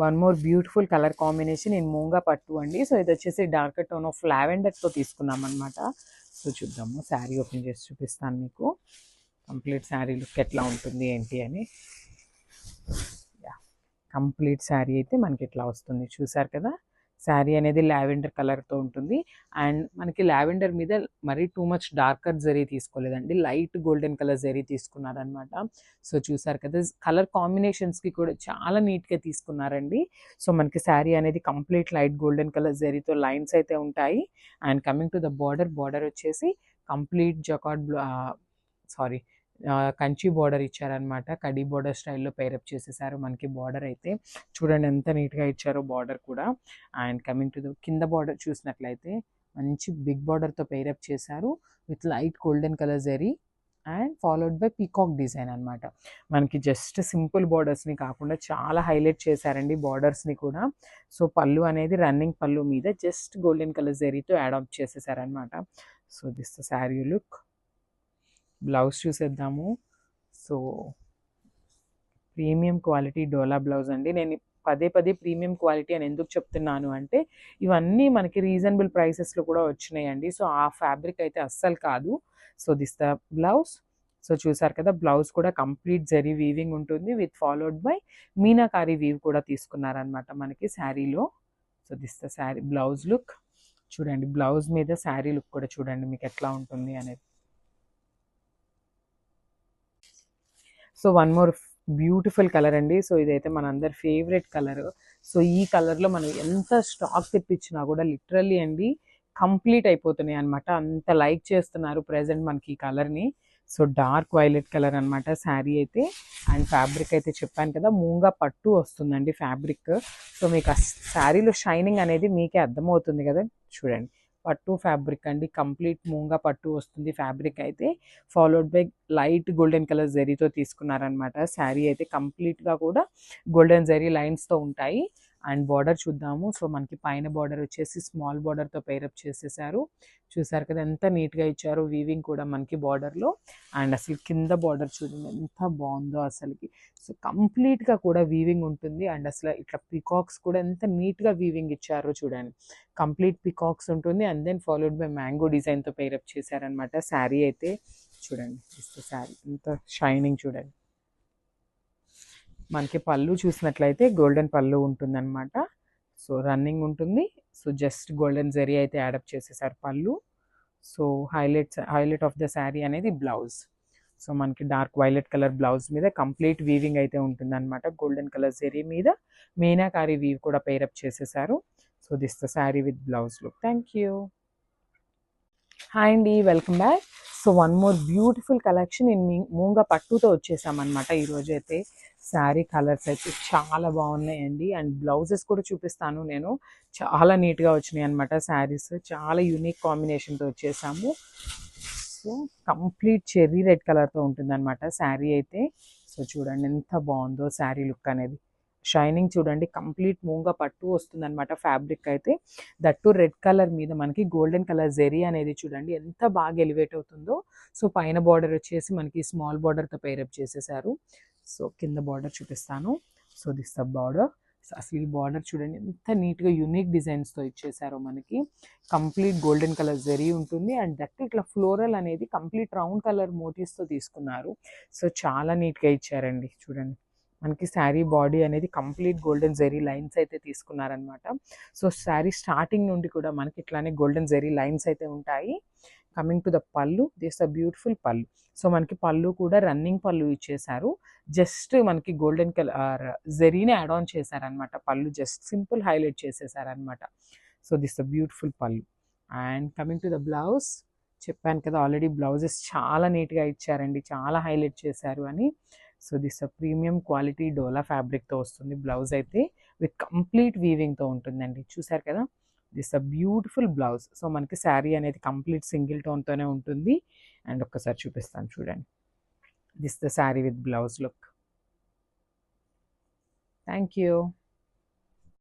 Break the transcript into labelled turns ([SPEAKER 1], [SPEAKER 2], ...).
[SPEAKER 1] One more beautiful colour combination in మూంగా పట్టు అండి. సో ఇది వచ్చేసి డార్క్ టోన్ ఆఫ్ లావెండర్తో తీసుకున్నాం అనమాట. సో చూద్దాము, శారీ ఓపెన్ చేసి చూపిస్తాను మీకు కంప్లీట్ శారీ లుక్ ఎట్లా ఉంటుంది ఏంటి అని. కంప్లీట్ శారీ అయితే మనకి ఇట్లా వస్తుంది, చూసారు కదా. శారీ అనేది లావెండర్ కలర్తో ఉంటుంది. అండ్ మనకి లావెండర్ మీద మరీ టూ మచ్ డార్కర్ జరీ తీసుకోలేదండి, లైట్ గోల్డెన్ కలర్ జరీ తీసుకున్నారనమాట. సో చూసారు కదా, కలర్ కాంబినేషన్స్కి కూడా చాలా నీట్గా తీసుకున్నారండి. సో మనకి శారీ అనేది కంప్లీట్ లైట్ గోల్డెన్ కలర్ జరీతో లైన్స్ అయితే ఉంటాయి. And coming to the border వచ్చేసి కంప్లీట్ జకార్డ్ కంచి బార్డర్ ఇచ్చారనమాట. కడీ బార్డర్ స్టైల్లో పేరప్ చేసేసారు మనకి. బార్డర్ అయితే చూడండి ఎంత నీట్గా ఇచ్చారో బార్డర్ కూడా. అండ్ కమింగ్ టు ద కింద బార్డర్ చూసినట్లయితే మంచి బిగ్ బార్డర్తో పేరప్ చేశారు with light golden colour zari and followed by peacock design అనమాట. మనకి జస్ట్ సింపుల్ బార్డర్స్ని కాకుండా చాలా హైలైట్ చేశారండి బార్డర్స్ని కూడా. సో పళ్ళు అనేది రన్నింగ్ పళ్ళు మీద జస్ట్ గోల్డెన్ కలర్ జరీతో యాడ్ ఆఫ్ చేసేసారనమాట. So this the sari look. Blouse చూసేద్దాము. సో ప్రీమియం క్వాలిటీ డోలా బ్లౌజ్ అండి. నేను పదే ప్రీమియం క్వాలిటీ అని ఎందుకు చెప్తున్నాను అంటే ఇవన్నీ మనకి రీజనబుల్ ప్రైసెస్లో కూడా వచ్చినాయండి. సో ఆ ఫ్యాబ్రిక్ అయితే అస్సలు కాదు. So this the blouse. So చూసారు కదా, బ్లౌజ్ కూడా కంప్లీట్ జరీ వీవింగ్ ఉంటుంది with followed by meenakari weave కూడా తీసుకున్నారనమాట మనకి శారీలో. So this the saree blouse look. చూడండి బ్లౌజ్ మీద శారీ లుక్ కూడా చూడండి మీకు ఎట్లా ఉంటుంది అనేది. So one more beautiful colour అండి. సో ఇదైతే మనందరి ఫేవరెట్ కలర్. సో ఈ కలర్లో మనం ఎంత స్టాక్ తెప్పించినా కూడా లిటరల్లీ అండి కంప్లీట్ అయిపోతున్నాయి అనమాట. అంత లైక్ చేస్తున్నారు ప్రజెంట్ మనకి ఈ కలర్ని. సో డార్క్ వైలెట్ కలర్ అనమాట శారీ అయితే. అండ్ ఫ్యాబ్రిక్ అయితే చెప్పాను కదా, మూంగా పట్టు వస్తుందండి ఫ్యాబ్రిక్. సో మీకు ఆ శారీలో షైనింగ్ అనేది మీకే అర్థమవుతుంది కదా. చూడండి పట్టు ఫ్యాబ్రిక్ అండి, కంప్లీట్ మూంగా పట్టు వస్తుంది ఫ్యాబ్రిక్ అయితే. Followed by light golden colour జరీతో తీసుకున్నారనమాట. శారీ అయితే కంప్లీట్గా కూడా గోల్డెన్ జరీ లైన్స్తో ఉంటాయి. అండ్ బార్డర్ చూద్దాము. సో మనకి పైన బార్డర్ వచ్చేసి స్మాల్ బార్డర్తో పేరప్ చేసేసారు. చూసారు కదా ఎంత నీట్గా ఇచ్చారు వీవింగ్ కూడా మనకి బార్డర్లో. అండ్ అసలు కింద బార్డర్ చూడండి ఎంత బాగుందో అసలుకి. సో కంప్లీట్గా కూడా వీవింగ్ ఉంటుంది. అండ్ అసలు ఇట్లా పికాక్స్ కూడా ఎంత నీట్గా వీవింగ్ ఇచ్చారో చూడండి. కంప్లీట్ పికాక్స్ ఉంటుంది and then followed by mango డిజైన్తో పేరప్ చేశారనమాట. శారీ అయితే చూడండి శారీ ఎంత షైనింగ్ చూడండి. మనకి పళ్ళు చూసినట్లయితే గోల్డెన్ పళ్ళు ఉంటుందన్నమాట. సో రన్నింగ్ ఉంటుంది. సో జస్ట్ గోల్డెన్ జరీ అయితే యాడప్ చేసేసారు pallu. So highlight of the sari అనేది బ్లౌజ్. సో మనకి డార్క్ వైలెట్ కలర్ బ్లౌజ్ మీద కంప్లీట్ వీవింగ్ అయితే ఉంటుందన్నమాట. గోల్డెన్ కలర్ జరీ మీద మీనాకారి వీవ్ కూడా పేరప్ చేసేసారు. So this the sari with blouse look. Thank you. Hi అండి, welcome back. So one more beautiful collection in మూంగా పట్టుతో వచ్చేసామన్నమాట ఈరోజు అయితే. శారీ కలర్స్ అయితే చాలా బాగున్నాయండి. అండ్ బ్లౌజెస్ కూడా చూపిస్తాను నేను. చాలా నీట్గా వచ్చినాయి అనమాట శారీస్. చాలా యూనిక్ కాంబినేషన్తో వచ్చేసాము. సో కంప్లీట్ చెర్రీ రెడ్ కలర్తో ఉంటుందన్నమాట శారీ అయితే. సో చూడండి ఎంత బాగుందో శారీ లుక్ అనేది. షైనింగ్ చూడండి, కంప్లీట్ మూంగా పట్టు వస్తుందన్నమాట ఫ్యాబ్రిక్ అయితే. దట్టు రెడ్ కలర్ మీద మనకి గోల్డెన్ కలర్ జెరీ అనేది చూడండి ఎంత బాగా ఎలివేట్ అవుతుందో. సో పైన బార్డర్ వచ్చేసి మనకి స్మాల్ బార్డర్తో పేరప్ చేసేసారు. సో కింద బార్డర్ చూపిస్తాను. So this the border. అసలు ఈ బార్డర్ చూడండి ఎంత నీట్గా యూనిక్ డిజైన్స్తో ఇచ్చేసారో మనకి. కంప్లీట్ గోల్డెన్ కలర్ జెరీ ఉంటుంది. అండ్ దట్ ఇట్లా ఫ్లోరల్ అనేది కంప్లీట్ రౌండ్ కలర్ మోటివ్స్తో తీసుకున్నారు. సో చాలా నీట్గా ఇచ్చారండి చూడండి. మనకి శారీ బాడీ అనేది కంప్లీట్ గోల్డెన్ జెరీ లైన్స్ అయితే తీసుకున్నారనమాట. సో శారీ స్టార్టింగ్ నుండి కూడా మనకి ఇట్లానే గోల్డెన్ జెరీ లైన్స్ అయితే ఉంటాయి. Coming to the pallu, this a beautiful pallu. So మనకి పళ్ళు కూడా రన్నింగ్ పళ్ళు ఇచ్చేసారు. జస్ట్ మనకి గోల్డెన్ కలర్ జెరీని యాడ్ ఆన్ చేశారనమాట. పళ్ళు జస్ట్ సింపుల్ హైలైట్ చేసేసారనమాట. So this the beautiful pallu. And coming to the blouse, చెప్పాను కదా ఆల్రెడీ బ్లౌజెస్ చాలా నీట్గా ఇచ్చారండి, చాలా హైలైట్ చేశారు అని. సో దిస్ ప్రీమియం క్వాలిటీ డోలా ఫ్యాబ్రిక్తో వస్తుంది బ్లౌజ్ అయితే, విత్ కంప్లీట్ వీవింగ్తో ఉంటుందండి. చూసారు కదా, దిస్ బ్యూటిఫుల్ బ్లౌజ్. సో మనకి శారీ అనేది కంప్లీట్ సింగిల్ టోన్తోనే ఉంటుంది. అండ్ ఒక్కసారి చూపిస్తాను చూడండి. This the sari with blouse look. Thank you.